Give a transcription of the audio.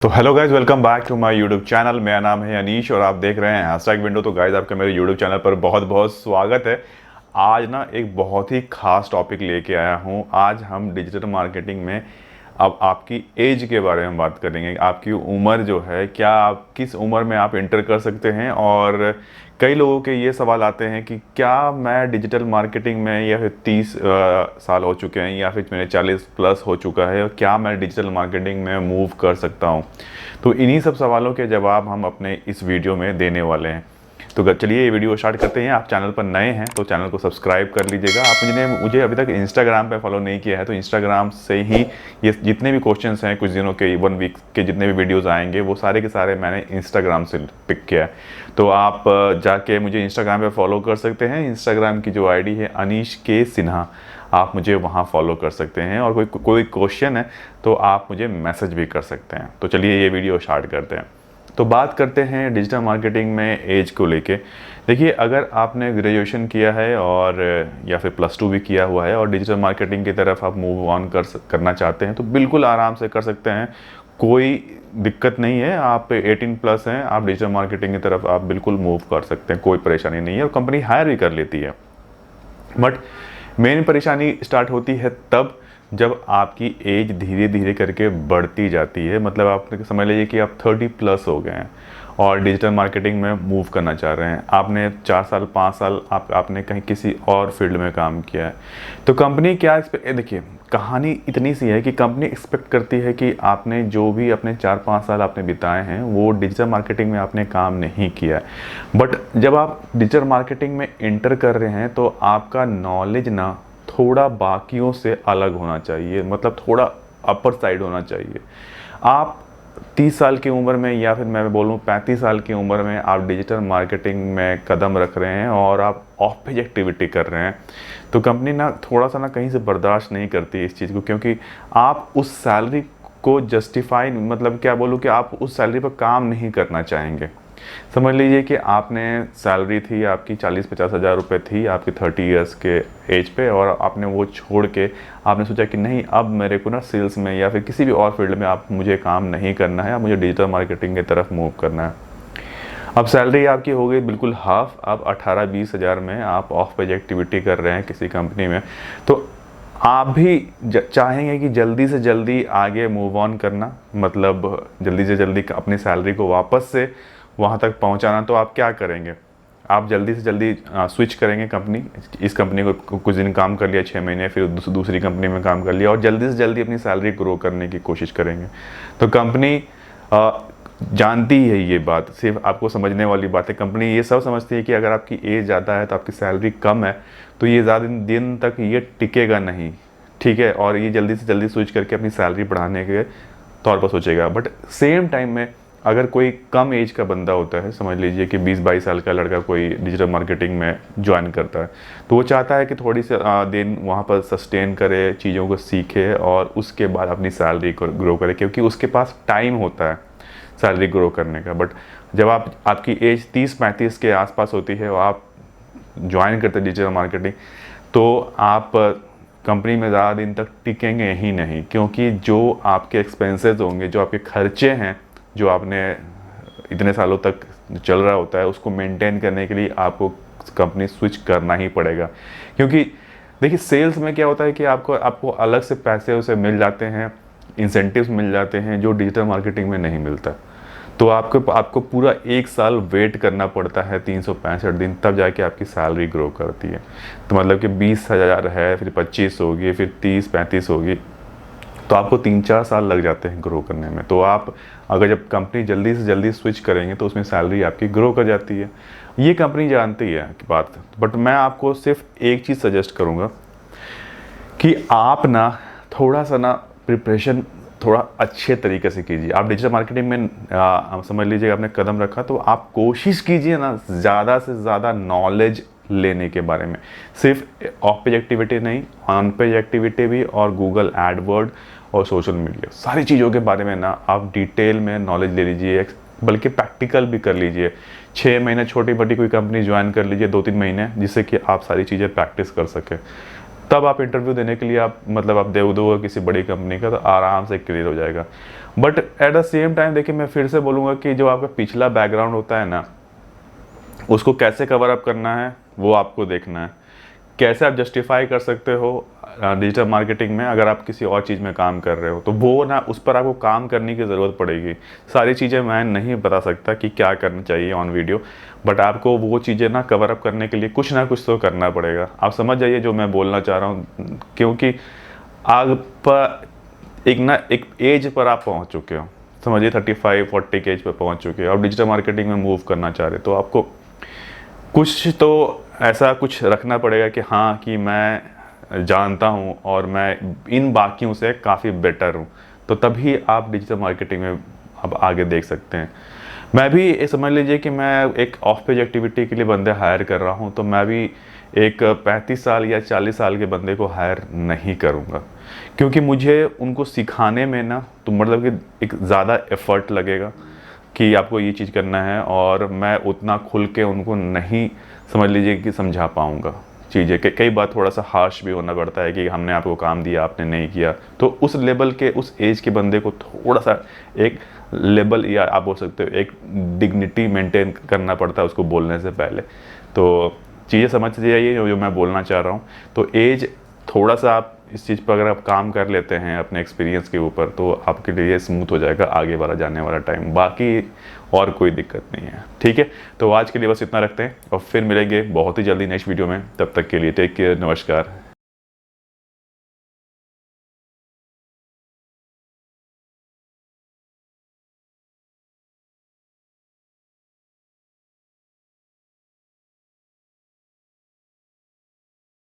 तो hello guys, welcome back to my YouTube channel. मेरा नाम है अनीश और आप देख रहे हैं हैशटैग विंडो। तो गाइज, आपका मेरे यूट्यूब चैनल पर बहुत बहुत स्वागत है। आज ना एक बहुत ही खास टॉपिक लेके आया हूँ। आज हम डिजिटल मार्केटिंग में अब आपकी एज के बारे में बात करेंगे। आपकी उम्र जो है, क्या आप किस उम्र में आप इंटर कर सकते हैं। और कई लोगों के ये सवाल आते हैं कि क्या मैं डिजिटल मार्केटिंग में, या फिर 30 साल हो चुके हैं या फिर मेरे 40 प्लस हो चुका है, और क्या मैं डिजिटल मार्केटिंग में मूव कर सकता हूँ। तो इन्हीं सब सवालों के जवाब हम अपने इस वीडियो में देने वाले हैं। तो चलिए ये वीडियो स्टार्ट करते हैं। आप चैनल पर नए हैं तो चैनल को सब्सक्राइब कर लीजिएगा। आपने मुझे अभी तक इंस्टाग्राम पे फॉलो नहीं किया है तो इंस्टाग्राम से ही ये जितने भी क्वेश्चंस हैं, कुछ दिनों के 1 वीक के जितने भी वीडियोस आएंगे, वो सारे के सारे मैंने इंस्टाग्राम से पिक किया है। तो आप जाके मुझे इंस्टाग्राम पे फॉलो कर सकते हैं। इंस्टाग्राम की जो आईडी है अनीश के सिन्हा, आप मुझे वहाँ फॉलो कर सकते हैं। और कोई क्वेश्चन है तो आप मुझे मैसेज भी कर सकते हैं। तो चलिए ये वीडियो स्टार्ट करते हैं। तो बात करते हैं डिजिटल मार्केटिंग में एज को लेके। देखिए, अगर आपने ग्रेजुएशन किया है और या फिर +2 भी किया हुआ है और डिजिटल मार्केटिंग की तरफ आप मूव ऑन करना चाहते हैं तो बिल्कुल आराम से कर सकते हैं। कोई दिक्कत नहीं है। आप 18 प्लस हैं, आप डिजिटल मार्केटिंग की तरफ आप बिल्कुल मूव कर सकते हैं। कोई परेशानी नहीं है और कंपनी हायर भी कर लेती है। बट मेन परेशानी स्टार्ट होती है तब जब आपकी एज धीरे धीरे करके बढ़ती जाती है। मतलब आप समझ लीजिए कि आप 30 प्लस हो गए हैं और डिजिटल मार्केटिंग में मूव करना चाह रहे हैं। आपने 4 साल 5 साल आपने कहीं किसी और फील्ड में काम किया है। तो कंपनी क्या देखिए, कहानी इतनी सी है कि कंपनी एक्सपेक्ट करती है कि आपने जो भी अपने 4-5 साल आपने बिताए हैं वो डिजिटल मार्केटिंग में आपने काम नहीं किया है। बट जब आप डिजिटल मार्केटिंग में इंटर कर रहे हैं तो आपका नॉलेज ना थोड़ा बाकियों से अलग होना चाहिए। मतलब थोड़ा अपर साइड होना चाहिए। आप 30 साल की उम्र में, या फिर मैं बोलूँ 35 साल की उम्र में आप डिजिटल मार्केटिंग में कदम रख रहे हैं और आप ऑफ पेज एक्टिविटी कर रहे हैं, तो कंपनी ना थोड़ा सा ना कहीं से बर्दाश्त नहीं करती इस चीज़ को। क्योंकि आप उस सैलरी को जस्टिफाई, मतलब क्या बोलूँ कि आप उस सैलरी पर काम नहीं करना चाहेंगे। समझ लीजिए कि आपने सैलरी थी आपकी 40-50 हज़ार रुपये थी आपकी 30 इयर्स के एज पे, और आपने वो छोड़ के आपने सोचा कि नहीं, अब मेरे को ना सेल्स में या फिर किसी भी और फील्ड में आप मुझे काम नहीं करना है, अब मुझे डिजिटल मार्केटिंग की तरफ मूव करना है। अब सैलरी आपकी हो गई बिल्कुल हाफ। अब 18-20 हज़ार में आप ऑफ पेज एक्टिविटी कर रहे हैं किसी कंपनी में। तो आप भी चाहेंगे कि जल्दी से जल्दी आगे मूव ऑन करना, मतलब जल्दी से जल्दी अपनी सैलरी को वापस से वहाँ तक पहुँचाना। तो आप क्या करेंगे? आप जल्दी से जल्दी स्विच करेंगे कंपनी। इस कंपनी को कुछ दिन काम कर लिया, 6 महीने, फिर दूसरी कंपनी में काम कर लिया और जल्दी से जल्दी अपनी सैलरी ग्रो करने की कोशिश करेंगे। तो कंपनी जानती है ये बात, सिर्फ आपको समझने वाली बात है। कंपनी ये सब समझती है कि अगर आपकी एज ज़्यादा है तो आपकी सैलरी कम है तो ये ज़्यादा दिन तक ये टिकेगा नहीं, ठीक है। और ये जल्दी से जल्दी स्विच करके अपनी सैलरी बढ़ाने के तौर पर सोचेगा। बट सेम टाइम में अगर कोई कम एज का बंदा होता है, समझ लीजिए कि 20-22 साल का लड़का कोई डिजिटल मार्केटिंग में ज्वाइन करता है, तो वो चाहता है कि थोड़ी सी दिन वहाँ पर सस्टेन करे, चीज़ों को सीखे और उसके बाद अपनी सैलरी को ग्रो करे, क्योंकि उसके पास टाइम होता है सैलरी ग्रो करने का। बट जब आपकी एज 30-35 के आसपास होती है और आप ज्वाइन करते हैं डिजिटल मार्केटिंग, तो आप कंपनी में ज़्यादा दिन तक टिकेंगे ही नहीं। क्योंकि जो आपके एक्सपेंसेस होंगे, जो आपके खर्चे हैं, जो आपने इतने सालों तक चल रहा होता है, उसको मेंटेन करने के लिए आपको कंपनी स्विच करना ही पड़ेगा। क्योंकि देखिए, सेल्स में क्या होता है कि आपको अलग से पैसे उसे मिल जाते हैं, इंसेंटिव्स मिल जाते हैं, जो डिजिटल मार्केटिंग में नहीं मिलता। तो आपको पूरा 1 साल वेट करना पड़ता है, 365 दिन, तब जाके आपकी सैलरी ग्रो करती है। तो मतलब कि 20 हज़ार है, फिर 25 होगी, फिर 30-35 होगी, तो आपको 3-4 साल लग जाते हैं ग्रो करने में। तो आप अगर जब कंपनी जल्दी से जल्दी स्विच करेंगे तो उसमें सैलरी आपकी ग्रो कर जाती है। ये कंपनी जानती है कि बात। बट मैं आपको सिर्फ एक चीज़ सजेस्ट करूँगा कि आप ना थोड़ा सा ना प्रिपरेशन थोड़ा अच्छे तरीके से कीजिए। आप डिजिटल मार्केटिंग में समझ लीजिए आपने कदम रखा, तो आप कोशिश कीजिए ना ज़्यादा से ज़्यादा नॉलेज लेने के बारे में। सिर्फ ऑफ पेज एक्टिविटी नहीं, ऑन पेज एक्टिविटी भी, और गूगल एडवर्ड और सोशल मीडिया, सारी चीज़ों के बारे में ना आप डिटेल में नॉलेज ले लीजिए, बल्कि प्रैक्टिकल भी कर लीजिए। 6 महीने छोटी मोटी कोई कंपनी ज्वाइन कर लीजिए, 2-3 महीने, जिससे कि आप सारी चीज़ें प्रैक्टिस कर सकें। तब आप इंटरव्यू देने के लिए आप दे दोगे किसी बड़ी कंपनी का, तो आराम से क्लियर हो जाएगा। But at the same time देखिए, मैं फिर से बोलूँगा कि जो आपका पिछला बैकग्राउंड होता है ना, उसको कैसे कवर अप करना है वो आपको देखना है। कैसे आप जस्टिफाई कर सकते हो डिजिटल मार्केटिंग में, अगर आप किसी और चीज़ में काम कर रहे हो तो वो ना, उस पर आपको काम करने की ज़रूरत पड़ेगी। सारी चीज़ें मैं नहीं बता सकता कि क्या करना चाहिए ऑन वीडियो, बट आपको वो चीज़ें ना कवर अप करने के लिए कुछ ना कुछ तो करना पड़ेगा। आप समझ जाइए जो मैं बोलना चाह रहा हूँ, क्योंकि आप एक एज पर आप पहुँच चुके हो, समझिए 35-40 के एज पर पहुँच चुके हो और डिजिटल मार्केटिंग में मूव करना चाह रहे, तो आपको कुछ तो ऐसा कुछ रखना पड़ेगा कि हाँ, कि मैं जानता हूँ और मैं इन बाकियों से काफ़ी बेटर हूँ, तो तभी आप डिजिटल मार्केटिंग में अब आगे देख सकते हैं। मैं भी ये समझ लीजिए कि मैं एक ऑफ पेज एक्टिविटी के लिए बंदे हायर कर रहा हूँ, तो मैं भी एक 35 साल या 40 साल के बंदे को हायर नहीं करूँगा, क्योंकि मुझे उनको सिखाने में ना, तो मतलब कि एक ज़्यादा एफर्ट लगेगा कि आपको ये चीज़ करना है, और मैं उतना खुल के उनको नहीं, समझ लीजिए कि समझा पाऊँगा चीज़ें। कई बार थोड़ा सा हार्श भी होना पड़ता है कि हमने आपको काम दिया, आपने नहीं किया, तो उस लेवल के, उस एज के बंदे को थोड़ा सा एक लेवल, या आप बोल सकते हो एक डिग्निटी मेंटेन करना पड़ता है उसको बोलने से पहले। तो चीज़ें समझ जाइए जो मैं बोलना चाह रहा हूँ। तो एज थोड़ा सा, आप इस चीज़ पर अगर आप काम कर लेते हैं अपने एक्सपीरियंस के ऊपर, तो आपके लिए स्मूथ हो जाएगा आगे वाला जाने वाला टाइम, बाकी और कोई दिक्कत नहीं है। ठीक है, तो आज के लिए बस इतना रखते हैं और फिर मिलेंगे बहुत ही जल्दी नेक्स्ट वीडियो में। तब तक के लिए टेक केयर, नमस्कार।